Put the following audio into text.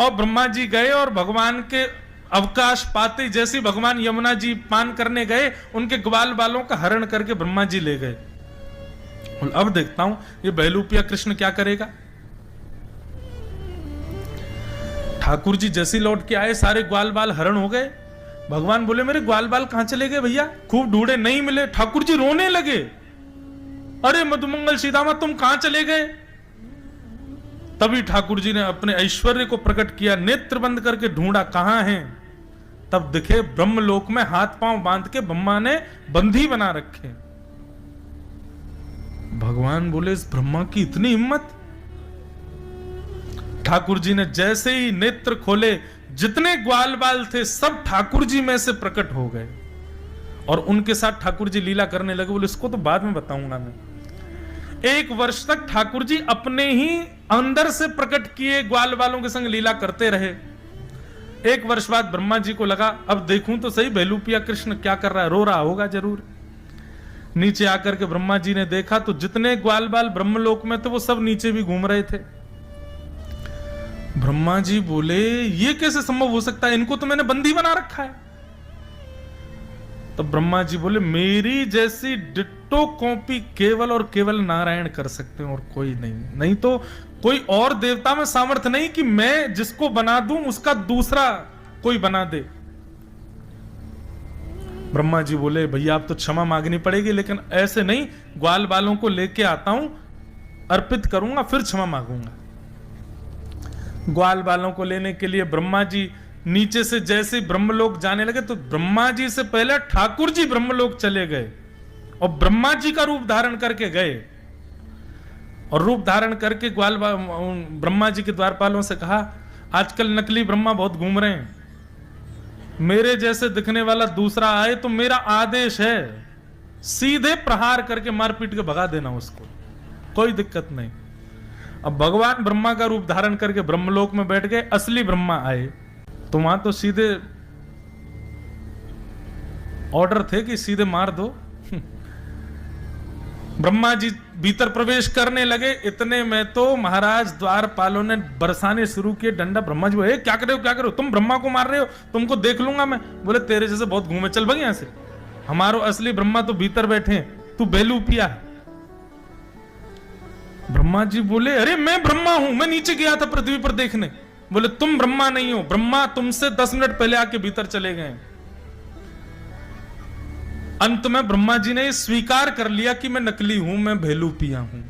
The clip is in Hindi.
और ब्रह्मा जी गए और भगवान के अवकाश पाते जैसे भगवान यमुना जी पान करने गए, उनके ग्वाल बालों का हरण करके ब्रह्मा जी ले गए। और अब देखता हूं ये बहलूपिया कृष्ण क्या करेगा। ठाकुर जी जैसे लौट के आए, सारे ग्वाल बाल हरण हो गए। भगवान बोले मेरे ग्वाल बाल कहां चले गए भैया? खूब ढूंढे, नहीं मिले। ठाकुर जी रोने लगे, अरे मधुमंगल सीतामा तुम कहां चले गए? तभी ठाकुर जी ने अपने ऐश्वर्य को प्रकट किया, नेत्र बंद करके ढूंढा कहां हैं। तब दिखे ब्रह्मलोक में हाथ पांव बांध के ब्रह्मा ने बंधी बना रखे। भगवान बोले इस ब्रह्मा की इतनी हिम्मत। ठाकुर जी ने जैसे ही नेत्र खोले, जितने ग्वाल बाल थे सब ठाकुर जी में से प्रकट हो गए और उनके साथ ठाकुर जी लीला करने लगे। बोले इसको तो बाद में बताऊंगा मैं। 1 वर्ष तक ठाकुर जी अपने ही अंदर से प्रकट किए ग्वाल बालों के संग लीला करते रहे। 1 वर्ष बाद ब्रह्मा जी को लगा अब देखूं तो सही बहलूपिया कृष्ण क्या कर रहा है, रो रहा होगा जरूर। नीचे आकर के ब्रह्मा जी ने देखा तो जितने ग्वाल बाल ब्रह्मलोक में थे वो सब नीचे भी घूम रहे थे। ब्रह्मा जी बोले ये कैसे संभव हो सकता है, इनको तो मैंने बंदी बना रखा है। तो ब्रह्मा जी बोले मेरी जैसी डिट्टो कॉपी केवल और केवल नारायण कर सकते हैं और कोई नहीं। नहीं तो कोई और देवता में सामर्थ्य नहीं कि मैं जिसको बना दूं उसका दूसरा कोई बना दे। ब्रह्मा जी बोले भैया आप तो क्षमा मांगनी पड़ेगी, लेकिन ऐसे नहीं, ग्वाल बालों को लेके आता हूं, अर्पित करूंगा, फिर क्षमा मांगूंगा। ग्वाल बालों को लेने के लिए ब्रह्मा जी नीचे से जैसे ब्रह्मलोक जाने लगे तो ब्रह्मा जी से पहले ठाकुर जी ब्रह्मलोक चले गए और ब्रह्मा जी का रूप धारण करके गए और रूप धारण करके ब्रह्मा जी के द्वारपालों से कहा आजकल नकली ब्रह्मा बहुत घूम रहे हैं, मेरे जैसे दिखने वाला दूसरा आए तो मेरा आदेश है सीधे प्रहार करके मारपीट के भगा देना उसको, कोई दिक्कत नहीं। अब भगवान ब्रह्मा का रूप धारण करके ब्रह्मलोक में बैठ गए, असली ब्रह्मा आए तो वहां तो सीधे ऑर्डर थे कि सीधे मार दो। ब्रह्मा जी भीतर प्रवेश करने लगे, इतने में तो महाराज द्वारपालों ने बरसाने शुरू किए डंडा। ब्रह्मा जी बोले क्या कर रहे हो, क्या कर रहे हो, तुम ब्रह्मा को मार रहे हो, तुमको देख लूंगा मैं। बोले तेरे जैसे बहुत घूमे, चल भाग यहां से, हमारो असली ब्रह्मा तो भीतर बैठे हैं, तू बेलूपिया है। ब्रह्मा जी बोले अरे मैं ब्रह्मा हूं, मैं नीचे गया था पृथ्वी पर देखने। बोले तुम ब्रह्मा नहीं हो, ब्रह्मा तुमसे 10 मिनट पहले आके भीतर चले गए। अंत में ब्रह्मा जी ने स्वीकार कर लिया कि मैं नकली हूं, मैं भेलूपिया हूं।